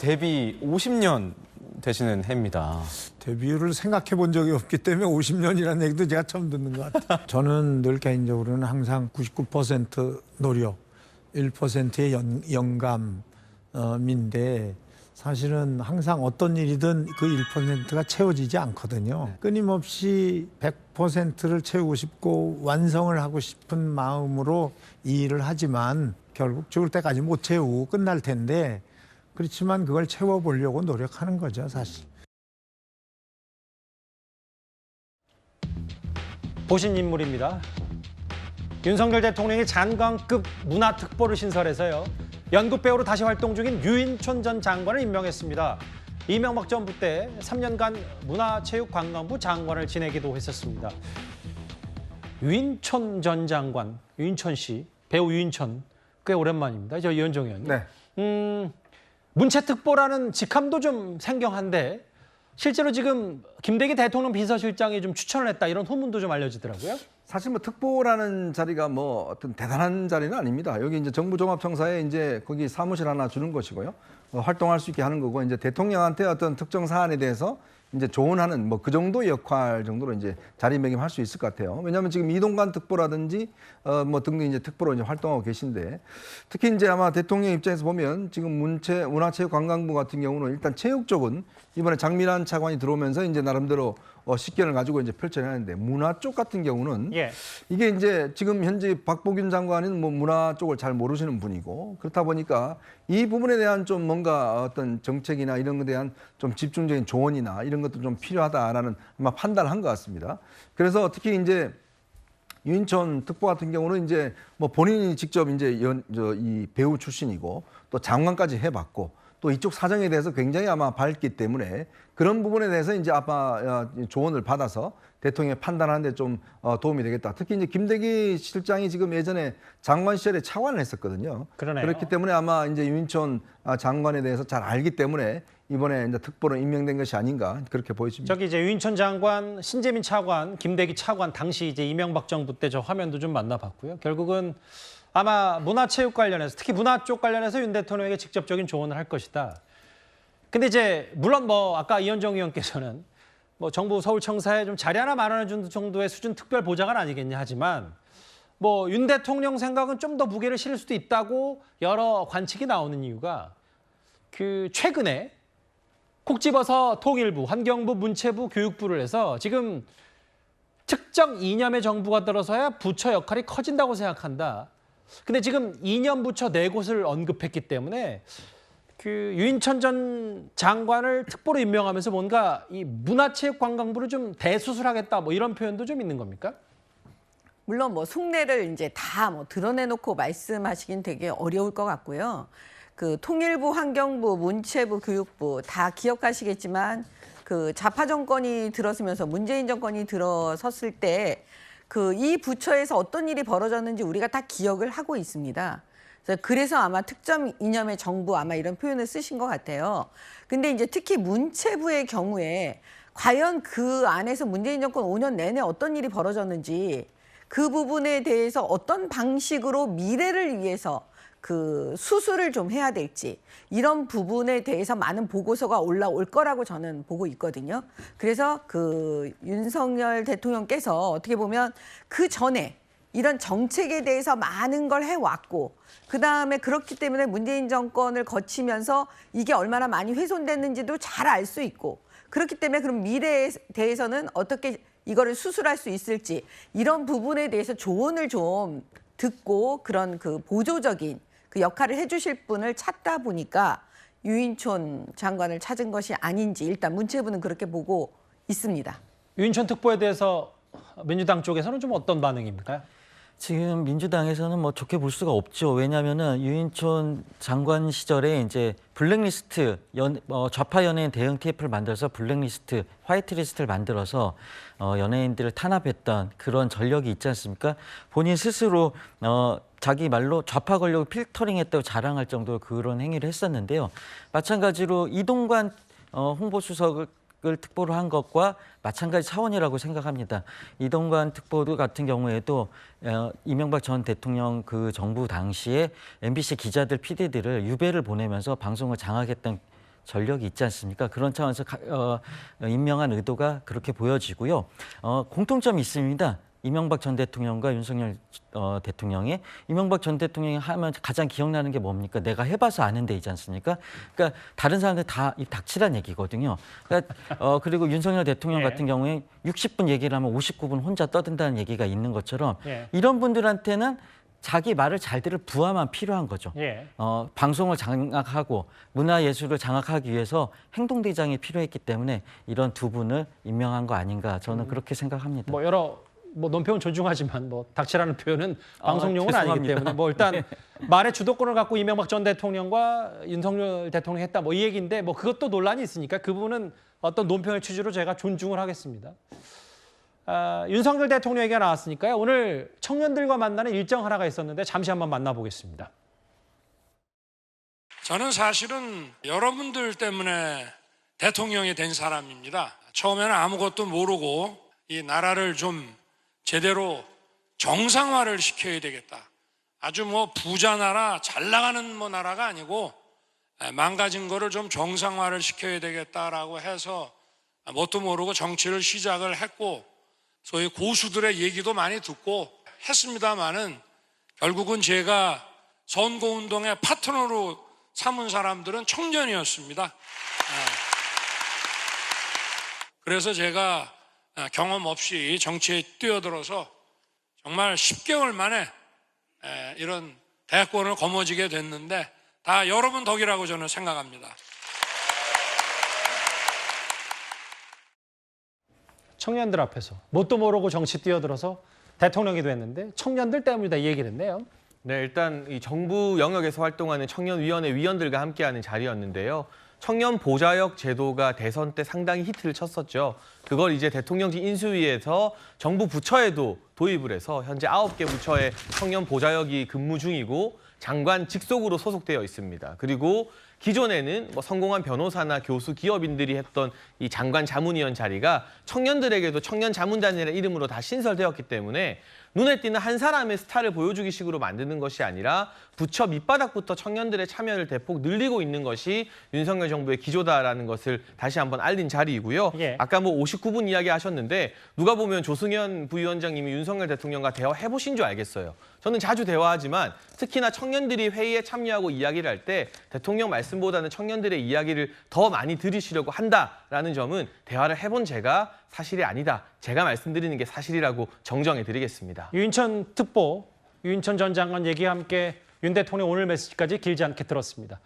데뷔 50년 되시는 해입니다. 데뷔를 생각해 본 적이 없기 때문에 50년이라는 얘기도 제가 처음 듣는 것 같아요. 저는 늘 개인적으로는 항상 99% 노력, 1%의 영감인데 사실은 항상 어떤 일이든 그 1%가 채워지지 않거든요. 끊임없이 100%를 채우고 싶고 완성을 하고 싶은 마음으로 이 일을 하지만 결국 죽을 때까지 못 채우고 끝날 텐데 그렇지만 그걸 채워보려고 노력하는 거죠, 사실. 보신 인물입니다. 윤석열 대통령이 장관급 문화특보를 신설해서요. 연극 배우로 다시 활동 중인 유인촌 전 장관을 임명했습니다. 이명박 정부 때 3년간 문화체육관광부 장관을 지내기도 했었습니다. 유인촌 전 장관, 유인촌 씨, 배우 유인촌 꽤 오랜만입니다. 저 이현정 의원님. 네. 문체특보라는 직함도 좀 생경한데 실제로 지금 김대기 대통령 비서실장이 좀 추천을 했다 이런 후문도 좀 알려지더라고요. 사실 뭐 특보라는 자리가 뭐 어떤 대단한 자리는 아닙니다. 여기 이제 정부종합청사에 이제 거기 사무실 하나 주는 것이고요. 활동할 수 있게 하는 거고 이제 대통령한테 어떤 특정 사안에 대해서 이제 조언하는 뭐 그 정도의 역할 정도로 이제 자리매김할 수 있을 것 같아요. 왜냐하면 지금 이동관 특보라든지 뭐 등등 이제 특보로 이제 활동하고 계신데 특히 이제 아마 대통령 입장에서 보면 지금 문화체육관광부 같은 경우는 일단 체육 쪽은 이번에 장미란 차관이 들어오면서 이제 나름대로 식견을 가지고 이제 펼쳐야 하는데 문화 쪽 같은 경우는 이게 이제 지금 현재 박보균 장관은 뭐 문화 쪽을 잘 모르시는 분이고 그렇다 보니까 이 부분에 대한 좀 뭔가 어떤 정책이나 이런 것에 대한 좀 집중적인 조언이나 이런 것도 좀 필요하다라는 아마 판단을 한 것 같습니다. 그래서 특히 이제 유인촌 특보 같은 경우는 이제 뭐 본인이 직접 이제 이 배우 출신이고 또 장관까지 해봤고 또 이쪽 사정에 대해서 굉장히 아마 밝기 때문에 그런 부분에 대해서 이제 아마 조언을 받아서 대통령이 판단하는 데 좀 도움이 되겠다. 특히 이제 김대기 실장이 지금 예전에 장관 시절에 차관을 했었거든요. 그러네요. 그렇기 때문에 아마 이제 유인촌 장관에 대해서 잘 알기 때문에 이번에 이제 특보로 임명된 것이 아닌가 그렇게 보여집니다. 저기 이제 유인촌 장관, 신재민 차관, 김대기 차관 당시 이제 이명박 정부 때 저 화면도 좀 만나봤고요. 결국은 아마 문화체육 관련해서 특히 문화 쪽 관련해서 윤 대통령에게 직접적인 조언을 할 것이다. 근데 이제 물론 뭐 아까 이현정 의원께서는 뭐 정부 서울청사에 좀 자리 하나 마련해 준 정도의 수준 특별 보좌관 아니겠냐 하지만 뭐 윤 대통령 생각은 좀 더 무게를 실을 수도 있다고 여러 관측이 나오는 이유가 그 최근에 콕 집어서 통일부, 환경부, 문체부, 교육부를 해서 지금 특정 이념의 정부가 들어서야 부처 역할이 커진다고 생각한다. 근데 지금 이념 부처 4곳을 언급했기 때문에 그 유인천 전 장관을 특보로 임명하면서 뭔가 이 문화체육관광부를 좀 대수술하겠다 뭐 이런 표현도 좀 있는 겁니까? 물론 뭐 속내를 이제 다 뭐 드러내놓고 말씀하시긴 되게 어려울 것 같고요. 그 통일부, 환경부, 문체부, 교육부 다 기억하시겠지만 그 좌파 정권이 들어서면서 문재인 정권이 들어섰을 때 그 이 부처에서 어떤 일이 벌어졌는지 우리가 다 기억을 하고 있습니다. 그래서 아마 특정 이념의 정부 아마 이런 표현을 쓰신 것 같아요. 근데 이제 특히 문체부의 경우에 과연 그 안에서 문재인 정권 5년 내내 어떤 일이 벌어졌는지 그 부분에 대해서 어떤 방식으로 미래를 위해서 그 수술을 좀 해야 될지 이런 부분에 대해서 많은 보고서가 올라올 거라고 저는 보고 있거든요. 그래서 그 윤석열 대통령께서 어떻게 보면 그 전에 이런 정책에 대해서 많은 걸 해왔고 그다음에 그렇기 때문에 문재인 정권을 거치면서 이게 얼마나 많이 훼손됐는지도 잘 알 수 있고 그렇기 때문에 그럼 미래에 대해서는 어떻게 이거를 수술할 수 있을지 이런 부분에 대해서 조언을 좀 듣고 그런 그 보조적인 그 역할을 해주실 분을 찾다 보니까 유인촌 장관을 찾은 것이 아닌지 일단 문체부는 그렇게 보고 있습니다. 유인촌 특보에 대해서 민주당 쪽에서는 좀 어떤 반응입니까? 지금 민주당에서는 뭐 좋게 볼 수가 없죠. 왜냐하면은 유인촌 장관 시절에 이제 블랙리스트 좌파 연예인 대응 TF를 만들어서 블랙리스트, 화이트리스트를 만들어서 연예인들을 탄압했던 그런 전력이 있지 않습니까? 본인 스스로 자기 말로 좌파 권력을 필터링했다고 자랑할 정도로 그런 행위를 했었는데요. 마찬가지로 이동관 홍보수석을 특보로 한 것과 마찬가지 차원이라고 생각합니다. 이동관 특보도 같은 경우에도 이명박 전 대통령 그 정부 당시에 MBC 기자들, PD들을 유배를 보내면서 방송을 장악했던 전력이 있지 않습니까? 그런 차원에서 임명한 의도가 그렇게 보여지고요. 공통점이 있습니다. 이명박 전 대통령과 윤석열 대통령이 이명박 전 대통령이 하면 가장 기억나는 게 뭡니까? 내가 해봐서 아는 데이지 않습니까? 그러니까 다른 사람들 다 입 닥치란 얘기거든요. 그러니까 그리고 윤석열 대통령 예. 같은 경우에 60분 얘기를 하면 59분 혼자 떠든다는 얘기가 있는 것처럼 예. 이런 분들한테는 자기 말을 잘 들을 부하만 필요한 거죠. 예. 방송을 장악하고 문화예술을 장악하기 위해서 행동대장이 필요했기 때문에 이런 두 분을 임명한 거 아닌가 저는 그렇게 생각합니다. 뭐 여러 논평은 존중하지만 닥치라는 표현은 방송용은 아니기 죄송합니다. 때문에 일단 말의 주도권을 갖고 이명박 전 대통령과 윤석열 대통령이 했다 이 얘기인데 그것도 논란이 있으니까 그 부분은 어떤 논평의 취지로 제가 존중을 하겠습니다. 윤석열 대통령 얘기가 나왔으니까요. 오늘 청년들과 만나는 일정 하나가 있었는데 잠시 한번 만나보겠습니다. 저는 사실은 여러분들 때문에 대통령이 된 사람입니다. 처음에는 아무것도 모르고 이 나라를 좀 제대로 정상화를 시켜야 되겠다. 아주 부자 나라, 잘 나가는 나라가 아니고 망가진 거를 좀 정상화를 시켜야 되겠다라고 해서 뭣도 모르고 정치를 시작을 했고 소위 고수들의 얘기도 많이 듣고 했습니다마는 결국은 제가 선거운동의 파트너로 삼은 사람들은 청년이었습니다. 그래서 제가 경험 없이 정치에 뛰어들어서 정말 10개월 만에 이런 대권을 거머쥐게 됐는데 다 여러분 덕이라고 저는 생각합니다. 청년들 앞에서 뭣도 모르고 정치 뛰어들어서 대통령이 됐는데 청년들 때문이다 이 얘기를 했네요. 네, 일단 이 정부 영역에서 활동하는 청년위원회 위원들과 함께하는 자리였는데요. 청년 보좌역 제도가 대선 때 상당히 히트를 쳤었죠. 그걸 이제 대통령직 인수위에서 정부 부처에도 도입을 해서 현재 9개 부처에 청년 보좌역이 근무 중이고 장관 직속으로 소속되어 있습니다. 그리고 기존에는 성공한 변호사나 교수, 기업인들이 했던 이 장관 자문위원 자리가 청년들에게도 청년 자문단이라는 이름으로 다 신설되었기 때문에 눈에 띄는 한 사람의 스타를 보여주기 식으로 만드는 것이 아니라 부처 밑바닥부터 청년들의 참여를 대폭 늘리고 있는 것이 윤석열 정부의 기조다라는 것을 다시 한번 알린 자리이고요. 예. 아까 59분 이야기 하셨는데 누가 보면 조승현 부위원장님이 윤석열 대통령과 대화해보신 줄 알겠어요. 저는 자주 대화하지만 특히나 청년들이 회의에 참여하고 이야기를 할 때 대통령 말씀보다는 청년들의 이야기를 더 많이 들으시려고 한다라는 점은 대화를 해본 제가 사실이 아니다. 제가 말씀드리는 게 사실이라고 정정해드리겠습니다. 유인천 특보, 유인천 전 장관 얘기와 함께 윤 대통령 오늘 메시지까지 길지 않게 들었습니다.